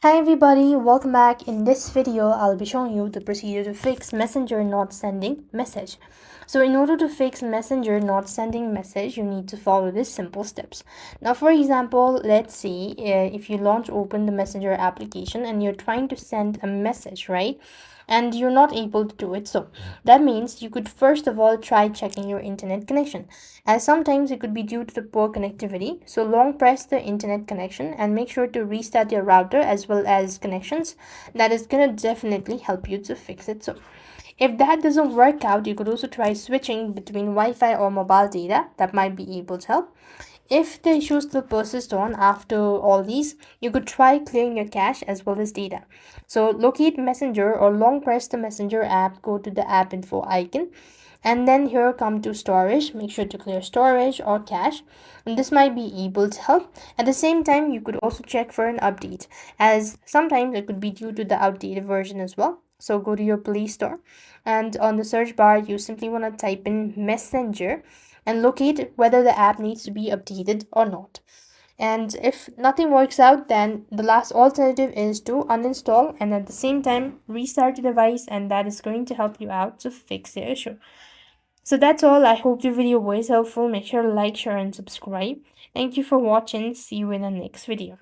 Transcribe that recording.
Hi everybody, welcome back. In this video, I'll be showing you the procedure to fix Messenger not sending message. So in order to fix Messenger not sending message, you need to follow these simple steps. Now, for example, let's see if you open the Messenger application and you're trying to send a message, right? And you're not able to do it. So that means you could first of all try checking your internet connection, as sometimes it could be due to the poor connectivity. So long press the internet connection and make sure to restart your router as well as connections. That is gonna definitely help you to fix it. So if that doesn't work out, you could also try switching between Wi-Fi or mobile data. That might be able to help. If the issue still persists on after all these, you could try clearing your cache as well as data. So locate Messenger or long press the Messenger app, go to the app info icon, and then here come to storage. Make sure to clear storage or cache, and this might be able to help. At the same time, you could also check for an update, as sometimes it could be due to the outdated version as well. So go to your Play Store, and on the search bar you simply want to type in Messenger and locate whether the app needs to be updated or not. And if nothing works out, then the last alternative is to uninstall and at the same time restart the device, and that is going to help you out to fix the issue. So that's all. I hope the video was helpful. Make sure to like, share, and subscribe. Thank you for watching. See you in the next video.